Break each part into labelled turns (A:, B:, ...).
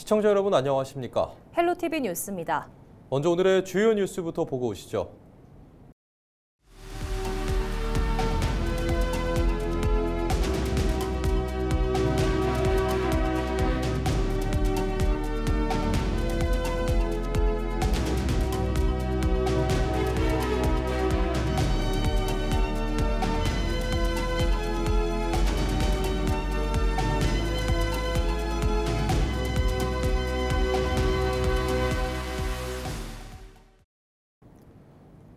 A: 시청자 여러분 안녕하십니까?
B: 헬로티비 뉴스입니다.
A: 먼저 오늘의 주요 뉴스부터 보고 오시죠.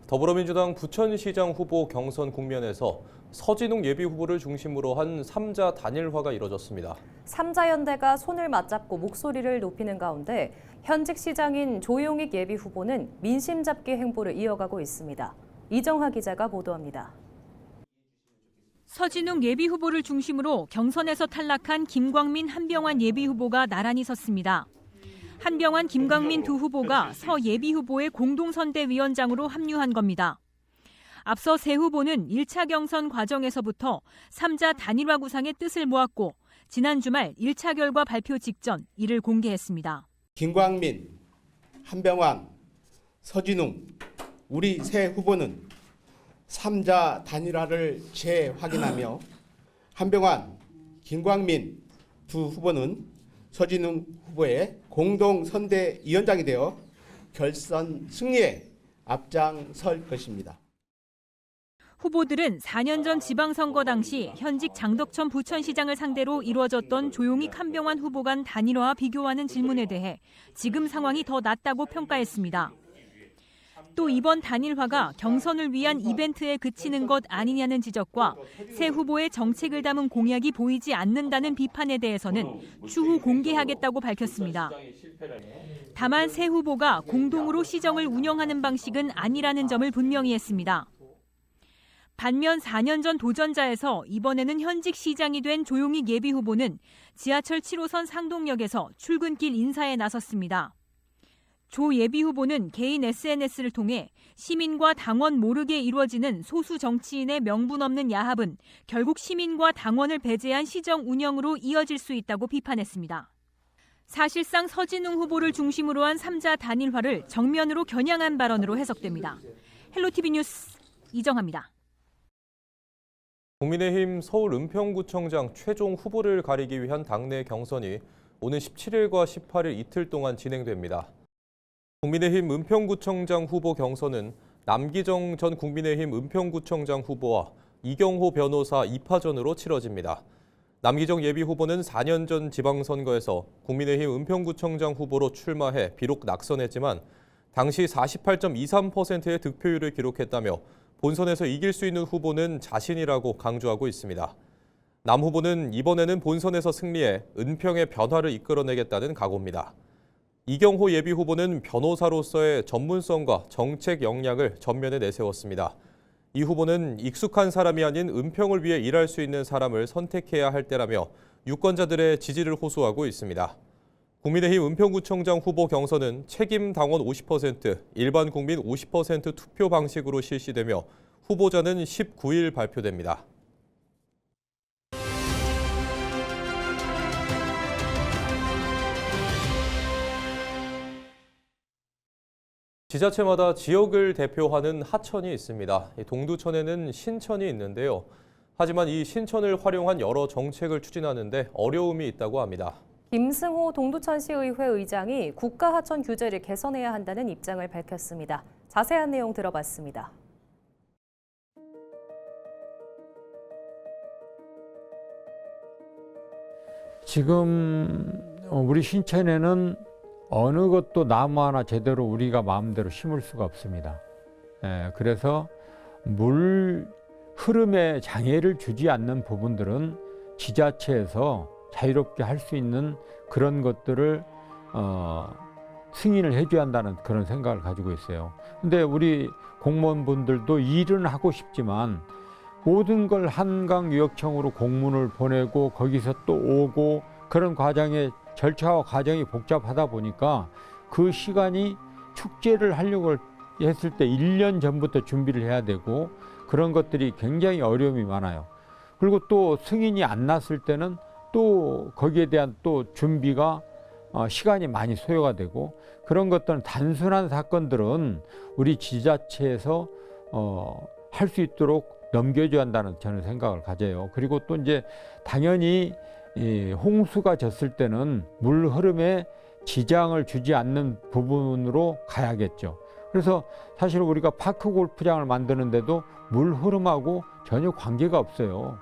A: 더불어민주당 부천시장 후보 경선 국면에서 서진웅 예비후보를 중심으로 한 3자 단일화가 이뤄졌습니다.
B: 3자 연대가 손을 맞잡고 목소리를 높이는 가운데 현직 시장인 조용익 예비후보는 민심 잡기 행보를 이어가고 있습니다. 이정하 기자가 보도합니다.
C: 서진웅 예비후보를 중심으로 경선에서 탈락한 김광민, 한병환 예비후보가 나란히 섰습니다. 한병환, 김광민 두 후보가 서 예비후보의 공동선대위원장으로 합류한 겁니다. 앞서 세 후보는 1차 경선 과정에서부터 3자 단일화 구상의 뜻을 모았고 지난 주말 1차 결과 발표 직전 이를 공개했습니다.
D: 김광민, 한병환, 서진웅 우리 세 후보는 3자 단일화를 재확인하며 한병환, 김광민 두 후보는 서진웅 후보의 공동선대위원장이 되어 결선 승리에 앞장설 것입니다.
C: 후보들은 4년 전 지방선거 당시 현직 장덕천 부천시장을 상대로 이루어졌던 조용익, 한병환 후보 간 단일화와 비교하는 질문에 대해 지금 상황이 더 낫다고 평가했습니다. 또 이번 단일화가 경선을 위한 이벤트에 그치는 것 아니냐는 지적과 새 후보의 정책을 담은 공약이 보이지 않는다는 비판에 대해서는 추후 공개하겠다고 밝혔습니다. 다만 새 후보가 공동으로 시정을 운영하는 방식은 아니라는 점을 분명히 했습니다. 반면 4년 전 도전자에서 이번에는 현직 시장이 된 조용익 예비후보는 지하철 7호선 상동역에서 출근길 인사에 나섰습니다. 조 예비후보는 개인 SNS를 통해 시민과 당원 모르게 이루어지는 소수 정치인의 명분 없는 야합은 결국 시민과 당원을 배제한 시정 운영으로 이어질 수 있다고 비판했습니다. 사실상 서진웅 후보를 중심으로 한 3자 단일화를 정면으로 겨냥한 발언으로 해석됩니다. 헬로티비 뉴스 이정하입니다.
A: 국민의힘 서울 은평구청장 최종 후보를 가리기 위한 당내 경선이 오는 17일과 18일 이틀 동안 진행됩니다. 국민의힘 은평구청장 후보 경선은 남기정 전 국민의힘 은평구청장 후보와 이경호 변호사 2파전으로 치러집니다. 남기정 예비후보는 4년 전 지방선거에서 국민의힘 은평구청장 후보로 출마해 비록 낙선했지만 당시 48.23%의 득표율을 기록했다며 본선에서 이길 수 있는 후보는 자신이라고 강조하고 있습니다. 남 후보는 이번에는 본선에서 승리해 은평의 변화를 이끌어내겠다는 각오입니다. 이경호 예비후보는 변호사로서의 전문성과 정책 역량을 전면에 내세웠습니다. 이 후보는 익숙한 사람이 아닌 은평을 위해 일할 수 있는 사람을 선택해야 할 때라며 유권자들의 지지를 호소하고 있습니다. 국민의힘 은평구청장 후보 경선은 책임 당원 50%, 일반 국민 50% 투표 방식으로 실시되며 후보자는 19일 발표됩니다. 지자체마다 지역을 대표하는 하천이 있습니다. 동두천에는 신천이 있는데요. 하지만 이 신천을 활용한 여러 정책을 추진하는데 어려움이 있다고 합니다.
B: 김승호 동두천시의회 의장이 국가하천 규제를 개선해야 한다는 입장을 밝혔습니다. 자세한 내용 들어봤습니다.
E: 지금 우리 신천에는 어느 것도 나무 하나 제대로 우리가 마음대로 심을 수가 없습니다. 그래서 물 흐름에 장애를 주지 않는 부분들은 지자체에서 자유롭게 할 수 있는 그런 것들을 승인을 해줘야 한다는 그런 생각을 가지고 있어요. 근데 우리 공무원분들도 일은 하고 싶지만 모든 걸 한강유역청으로 공문을 보내고 거기서 또 오고 그런 과정에 절차와 과정이 복잡하다 보니까 그 시간이 축제를 하려고 했을 때 1년 전부터 준비를 해야 되고 그런 것들이 굉장히 어려움이 많아요. 그리고 또 승인이 안 났을 때는 또 거기에 대한 또 준비가 시간이 많이 소요가 되고 그런 것들은 단순한 사건들은 우리 지자체에서 할 수 있도록 넘겨줘야 한다는 저는 생각을 가져요. 그리고 또 이제 당연히 이 홍수가 졌을 때는 물 흐름에 지장을 주지 않는 부분으로 가야겠죠. 그래서 사실 우리가 파크 골프장을 만드는데도 물 흐름하고 전혀 관계가 없어요.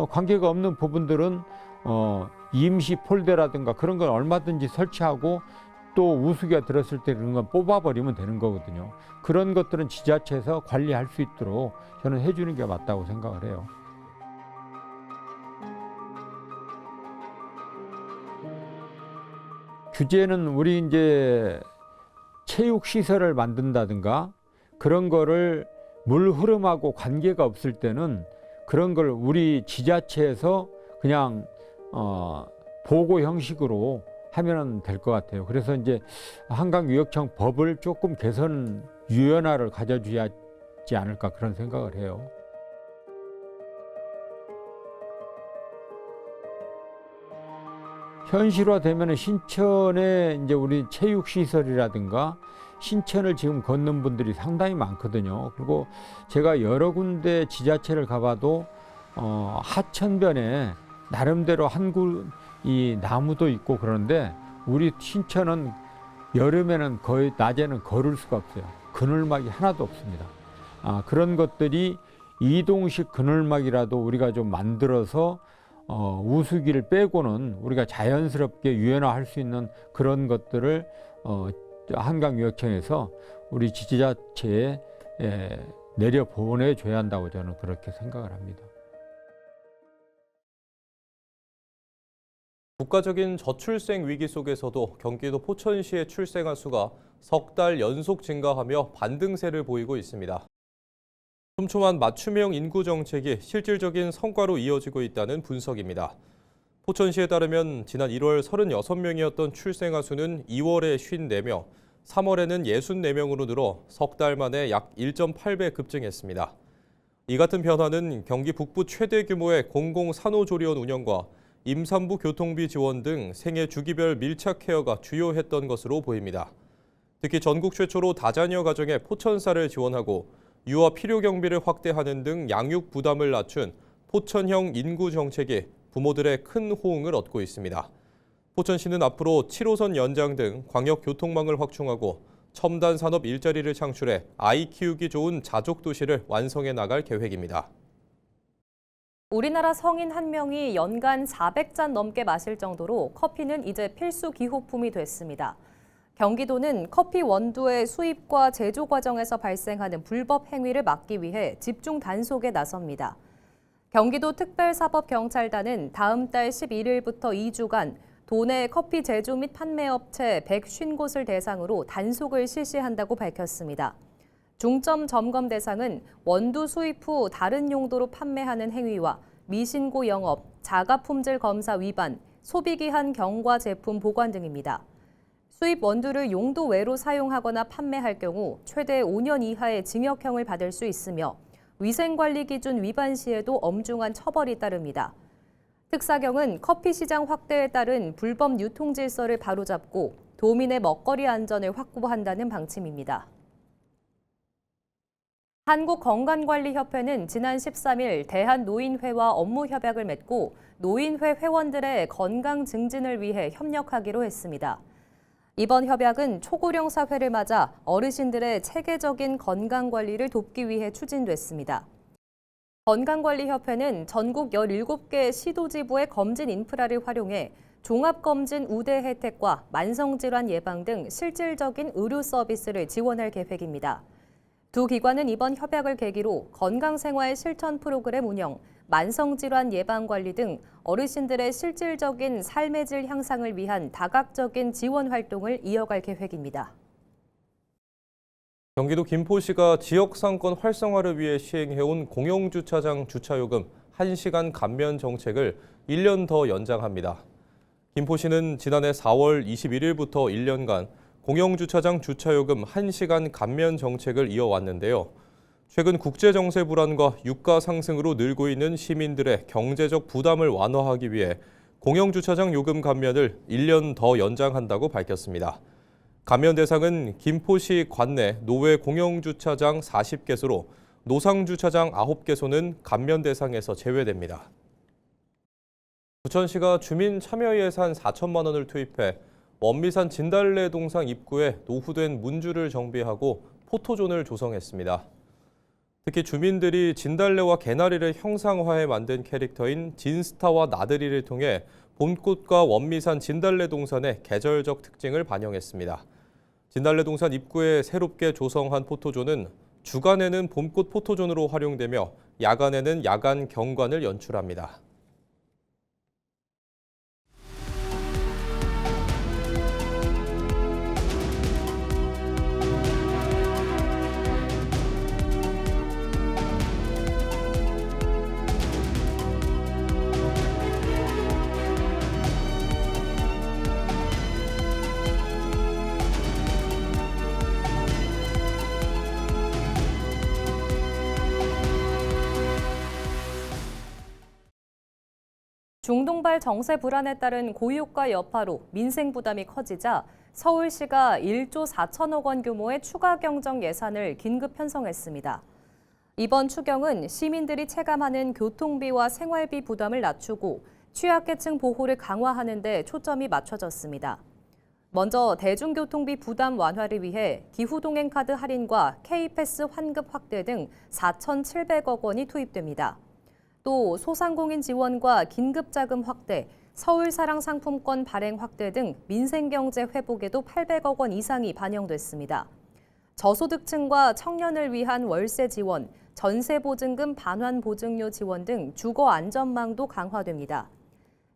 E: 관계가 없는 부분들은 임시 폴대라든가 그런 걸 얼마든지 설치하고 또 우수기가 들었을 때 그런 건 뽑아버리면 되는 거거든요. 그런 것들은 지자체에서 관리할 수 있도록 저는 해주는 게 맞다고 생각을 해요. 규제는 우리 이제 체육 시설을 만든다든가 그런 거를 물 흐름하고 관계가 없을 때는 그런 걸 우리 지자체에서 그냥 보고 형식으로 하면 될 것 같아요. 그래서 이제 한강유역청 법을 조금 개선 유연화를 가져줘야 하지 않을까 그런 생각을 해요. 현실화되면 신천에 이제 우리 체육시설이라든가 신천을 지금 걷는 분들이 상당히 많거든요. 그리고 제가 여러 군데 지자체를 가봐도 하천변에 나름대로 이 나무도 있고 그런데 우리 신천은 여름에는 거의 낮에는 걸을 수가 없어요. 그늘막이 하나도 없습니다. 그런 것들이 이동식 그늘막이라도 우리가 좀 만들어서 우수기를 빼고는 우리가 자연스럽게 유연화할 수 있는 그런 것들을 한강유역청에서 우리 지자체에 내려보내줘야 한다고 저는 그렇게 생각을 합니다.
A: 국가적인 저출생 위기 속에서도 경기도 포천시의 출생아 수가 석 달 연속 증가하며 반등세를 보이고 있습니다. 촘촘한 맞춤형 인구 정책이 실질적인 성과로 이어지고 있다는 분석입니다. 포천시에 따르면 지난 1월 36명이었던 출생아 수는 2월에 54명, 3월에는 64명으로 늘어 석 달 만에 약 1.8배 급증했습니다. 이 같은 변화는 경기 북부 최대 규모의 공공산후조리원 운영과 임산부 교통비 지원 등 생애 주기별 밀착 케어가 주요했던 것으로 보입니다. 특히 전국 최초로 다자녀 가정에 포천사를 지원하고 유아 필요 경비를 확대하는 등 양육 부담을 낮춘 포천형 인구 정책이 부모들의 큰 호응을 얻고 있습니다. 포천시는 앞으로 7호선 연장 등 광역 교통망을 확충하고 첨단 산업 일자리를 창출해 아이 키우기 좋은 자족 도시를 완성해 나갈 계획입니다.
B: 우리나라 성인 1명이 연간 400잔 넘게 마실 정도로 커피는 이제 필수 기호품이 됐습니다. 경기도는 커피 원두의 수입과 제조 과정에서 발생하는 불법 행위를 막기 위해 집중 단속에 나섭니다. 경기도 특별사법경찰단은 다음 달 11일부터 2주간 도내 커피 제조 및 판매 업체 150곳을 대상으로 단속을 실시한다고 밝혔습니다. 중점 점검 대상은 원두 수입 후 다른 용도로 판매하는 행위와 미신고 영업, 자가 품질 검사 위반, 소비기한 경과 제품 보관 등입니다. 수입 원두를 용도 외로 사용하거나 판매할 경우 최대 5년 이하의 징역형을 받을 수 있으며 위생관리 기준 위반 시에도 엄중한 처벌이 따릅니다. 특사경은 커피 시장 확대에 따른 불법 유통 질서를 바로잡고 도민의 먹거리 안전을 확보한다는 방침입니다. 한국건강관리협회는 지난 13일 대한노인회와 업무협약을 맺고 노인회 회원들의 건강 증진을 위해 협력하기로 했습니다. 이번 협약은 초고령 사회를 맞아 어르신들의 체계적인 건강관리를 돕기 위해 추진됐습니다. 건강관리협회는 전국 17개 시도지부의 검진 인프라를 활용해 종합검진 우대 혜택과 만성질환 예방 등 실질적인 의료 서비스를 지원할 계획입니다. 두 기관은 이번 협약을 계기로 건강생활 실천 프로그램 운영, 만성질환 예방관리 등 어르신들의 실질적인 삶의 질 향상을 위한 다각적인 지원 활동을 이어갈 계획입니다.
A: 경기도 김포시가 지역상권 활성화를 위해 시행해온 공영주차장 주차요금 1시간 감면 정책을 1년 더 연장합니다. 김포시는 지난해 4월 21일부터 1년간 공영주차장 주차요금 1시간 감면 정책을 이어왔는데요. 최근 국제정세 불안과 유가 상승으로 늘고 있는 시민들의 경제적 부담을 완화하기 위해 공영주차장 요금 감면을 1년 더 연장한다고 밝혔습니다. 감면 대상은 김포시 관내 노외 공영주차장 40개소로 노상주차장 9개소는 감면 대상에서 제외됩니다. 부천시가 주민 참여 예산 4천만 원을 투입해 원미산 진달래 동상 입구에 노후된 문주를 정비하고 포토존을 조성했습니다. 특히 주민들이 진달래와 개나리를 형상화해 만든 캐릭터인 진스타와 나들이를 통해 봄꽃과 원미산 진달래 동산의 계절적 특징을 반영했습니다. 진달래 동산 입구에 새롭게 조성한 포토존은 주간에는 봄꽃 포토존으로 활용되며 야간에는 야간 경관을 연출합니다.
B: 중동발 정세 불안에 따른 고유가 여파로 민생 부담이 커지자 서울시가 1조 4천억 원 규모의 추가 경정 예산을 긴급 편성했습니다. 이번 추경은 시민들이 체감하는 교통비와 생활비 부담을 낮추고 취약계층 보호를 강화하는 데 초점이 맞춰졌습니다. 먼저 대중교통비 부담 완화를 위해 기후동행카드 할인과 K패스 환급 확대 등 4,700억 원이 투입됩니다. 또 소상공인 지원과 긴급자금 확대, 서울사랑 상품권 발행 확대 등 민생경제 회복에도 800억 원 이상이 반영됐습니다. 저소득층과 청년을 위한 월세 지원, 전세보증금 반환보증료 지원 등 주거 안전망도 강화됩니다.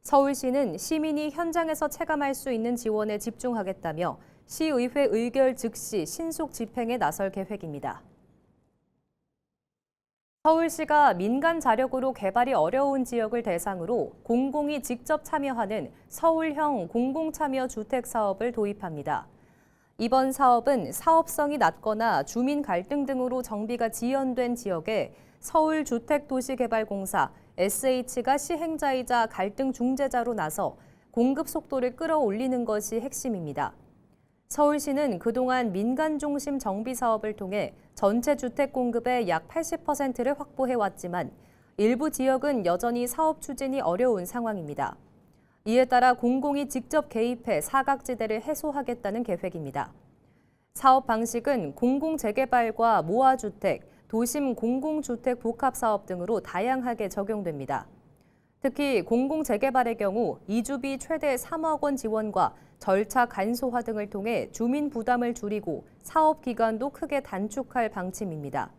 B: 서울시는 시민이 현장에서 체감할 수 있는 지원에 집중하겠다며 시의회 의결 즉시 신속 집행에 나설 계획입니다. 서울시가 민간 자력으로 개발이 어려운 지역을 대상으로 공공이 직접 참여하는 서울형 공공참여주택 사업을 도입합니다. 이번 사업은 사업성이 낮거나 주민 갈등 등으로 정비가 지연된 지역에 서울주택도시개발공사 SH가 시행자이자 갈등 중재자로 나서 공급 속도를 끌어올리는 것이 핵심입니다. 서울시는 그동안 민간 중심 정비 사업을 통해 전체 주택 공급의 약 80%를 확보해왔지만 일부 지역은 여전히 사업 추진이 어려운 상황입니다. 이에 따라 공공이 직접 개입해 사각지대를 해소하겠다는 계획입니다. 사업 방식은 공공재개발과 모아주택, 도심 공공주택 복합사업 등으로 다양하게 적용됩니다. 특히 공공재개발의 경우 이주비 최대 3억 원 지원과 절차 간소화 등을 통해 주민 부담을 줄이고 사업 기간도 크게 단축할 방침입니다.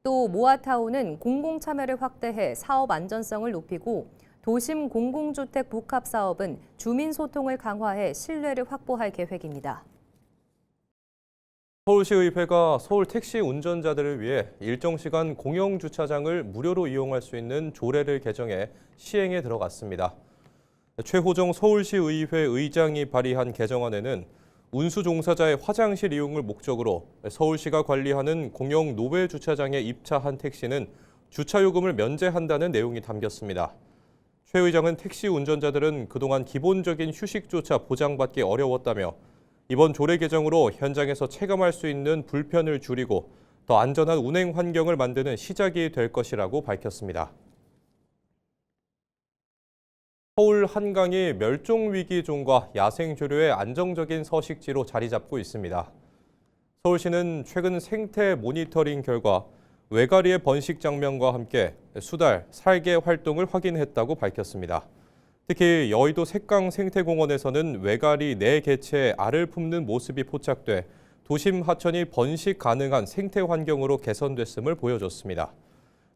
B: 또 모아타운은 공공참여를 확대해 사업 안전성을 높이고 도심 공공주택 복합사업은 주민 소통을 강화해 신뢰를 확보할 계획입니다.
A: 서울시의회가 서울 택시 운전자들을 위해 일정 시간 공영주차장을 무료로 이용할 수 있는 조례를 개정해 시행에 들어갔습니다. 최호정 서울시의회 의장이 발의한 개정안에는 운수 종사자의 화장실 이용을 목적으로 서울시가 관리하는 공영 노외 주차장에 입차한 택시는 주차요금을 면제한다는 내용이 담겼습니다. 최 의장은 택시 운전자들은 그동안 기본적인 휴식조차 보장받기 어려웠다며 이번 조례 개정으로 현장에서 체감할 수 있는 불편을 줄이고 더 안전한 운행 환경을 만드는 시작이 될 것이라고 밝혔습니다. 서울 한강이 멸종위기종과 야생조류의 안정적인 서식지로 자리 잡고 있습니다. 서울시는 최근 생태 모니터링 결과 외가리의 번식 장면과 함께 수달, 살개 활동을 확인했다고 밝혔습니다. 특히 여의도 색강 생태공원에서는 외가리 4개체의 알을 품는 모습이 포착돼 도심 하천이 번식 가능한 생태 환경으로 개선됐음을 보여줬습니다.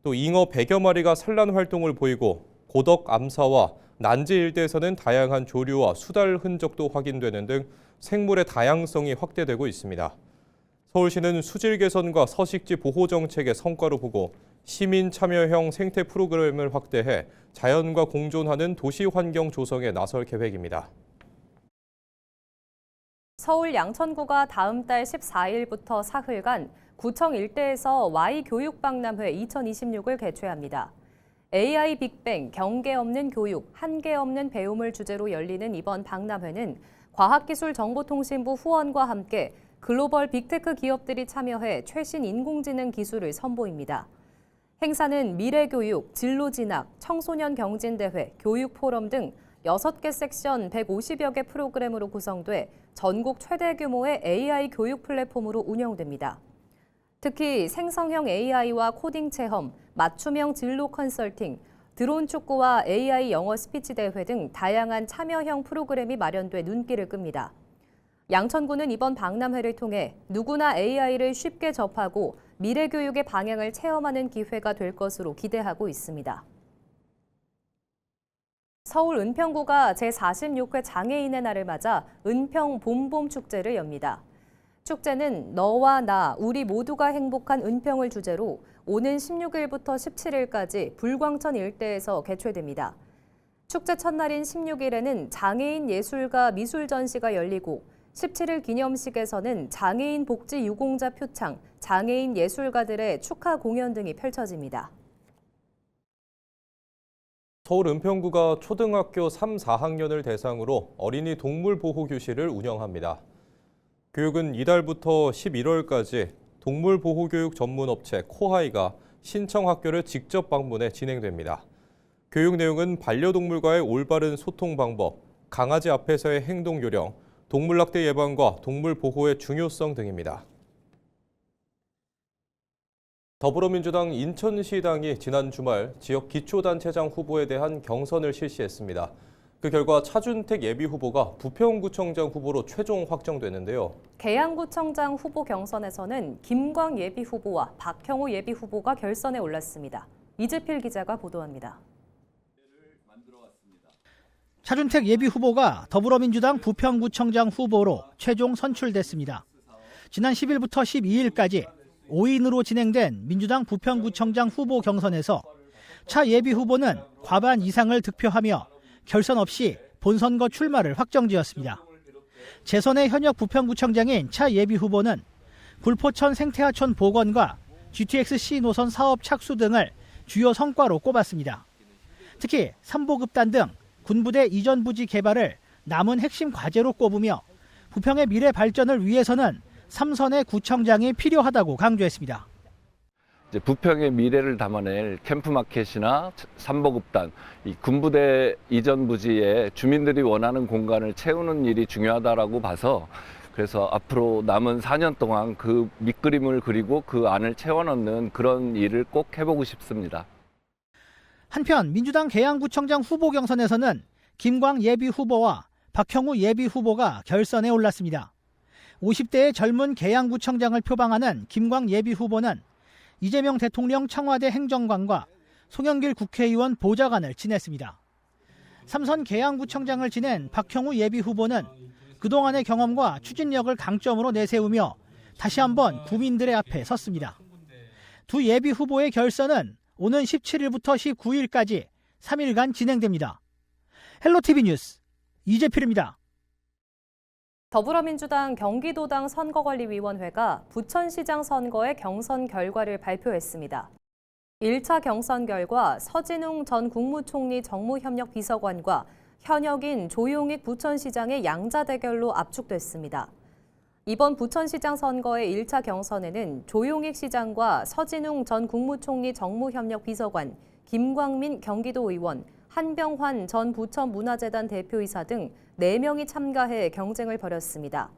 A: 또 잉어 100여 마리가 산란 활동을 보이고 고덕 암사와 난지 일대에서는 다양한 조류와 수달 흔적도 확인되는 등 생물의 다양성이 확대되고 있습니다. 서울시는 수질 개선과 서식지 보호 정책의 성과로 보고 시민 참여형 생태 프로그램을 확대해 자연과 공존하는 도시 환경 조성에 나설 계획입니다.
B: 서울 양천구가 다음 달 14일부터 사흘간 구청 일대에서 Y교육박람회 2026을 개최합니다. AI 빅뱅, 경계 없는 교육, 한계 없는 배움을 주제로 열리는 이번 박람회는 과학기술정보통신부 후원과 함께 글로벌 빅테크 기업들이 참여해 최신 인공지능 기술을 선보입니다. 행사는 미래교육, 진로진학, 청소년 경진대회, 교육포럼 등 6개 섹션 150여 개 프로그램으로 구성돼 전국 최대 규모의 AI 교육 플랫폼으로 운영됩니다. 특히 생성형 AI와 코딩 체험, 맞춤형 진로 컨설팅, 드론 축구와 AI 영어 스피치 대회 등 다양한 참여형 프로그램이 마련돼 눈길을 끕니다. 양천구는 이번 박람회를 통해 누구나 AI를 쉽게 접하고 미래 교육의 방향을 체험하는 기회가 될 것으로 기대하고 있습니다. 서울 은평구가 제46회 장애인의 날을 맞아 은평 봄봄 축제를 엽니다. 축제는 너와 나, 우리 모두가 행복한 은평을 주제로 오는 16일부터 17일까지 불광천 일대에서 개최됩니다. 축제 첫날인 16일에는 장애인 예술가 미술 전시가 열리고 17일 기념식에서는 장애인 복지 유공자 표창, 장애인 예술가들의 축하 공연 등이 펼쳐집니다.
A: 서울 은평구가 초등학교 3, 4학년을 대상으로 어린이 동물 보호 교실을 운영합니다. 교육은 이달부터 11월까지 동물 보호 교육 전문 업체 코하이가 신청 학교를 직접 방문해 진행됩니다. 교육 내용은 반려동물과의 올바른 소통 방법, 강아지 앞에서의 행동 요령, 동물 학대 예방과 동물 보호의 중요성 등입니다. 더불어민주당 인천시당이 지난 주말 지역 기초단체장 후보에 대한 경선을 실시했습니다. 그 결과 차준택 예비후보가 부평구청장 후보로 최종 확정됐는데요.
B: 계양구청장 후보 경선에서는 김광 예비후보와 박형우 예비후보가 결선에 올랐습니다. 이재필 기자가 보도합니다.
F: 차준택 예비후보가 더불어민주당 부평구청장 후보로 최종 선출됐습니다. 지난 10일부터 12일까지 5인으로 진행된 민주당 부평구청장 후보 경선에서 차 예비후보는 과반 이상을 득표하며 결선 없이 본선거 출마를 확정지었습니다. 재선의 현역 부평구청장인 차 예비후보는 굴포천 생태하천 복원과 GTX-C 노선 사업 착수 등을 주요 성과로 꼽았습니다. 특히 삼보급단 등 군부대 이전 부지 개발을 남은 핵심 과제로 꼽으며 부평의 미래 발전을 위해서는 3선의 구청장이 필요하다고 강조했습니다.
G: 이제 부평의 미래를 담아낼 캠프마켓이나 삼보급단, 이 군부대 이전 부지에 주민들이 원하는 공간을 채우는 일이 중요하다라고 봐서 그래서 앞으로 남은 4년 동안 그 밑그림을 그리고 그 안을 채워넣는 그런 일을 꼭 해보고 싶습니다.
F: 한편 민주당 계양구청장 후보 경선에서는 김광 예비후보와 박형우 예비후보가 결선에 올랐습니다. 50대의 젊은 계양구청장을 표방하는 김광 예비후보는 이재명 대통령 청와대 행정관과 송영길 국회의원 보좌관을 지냈습니다. 3선 계양구청장을 지낸 박형우 예비후보는 그동안의 경험과 추진력을 강점으로 내세우며 다시 한번 구민들의 앞에 섰습니다. 두 예비후보의 결선은 오는 17일부터 19일까지 3일간 진행됩니다. 헬로티비 뉴스 이재필입니다.
B: 더불어민주당 경기도당 선거관리위원회가 부천시장 선거의 경선 결과를 발표했습니다. 1차 경선 결과 서진웅 전 국무총리 정무협력 비서관과 현역인 조용익 부천시장의 양자 대결로 압축됐습니다. 이번 부천시장 선거의 1차 경선에는 조용익 시장과 서진웅 전 국무총리 정무협력 비서관, 김광민 경기도 의원, 한병환 전 부천문화재단 대표이사 등 4명이 참가해 경쟁을 벌였습니다.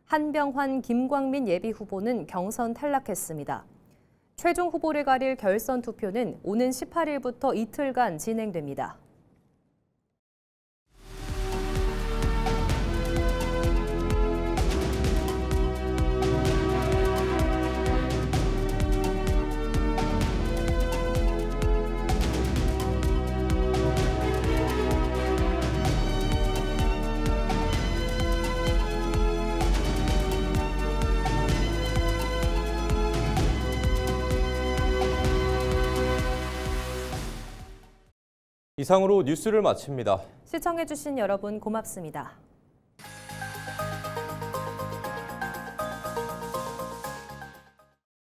B: 한병환, 김광민 예비후보는 경선 탈락했습니다. 최종 후보를 가릴 결선 투표는 오는 18일부터 이틀간 진행됩니다.
A: 이상으로 뉴스를 마칩니다.
B: 시청해주신 여러분 고맙습니다.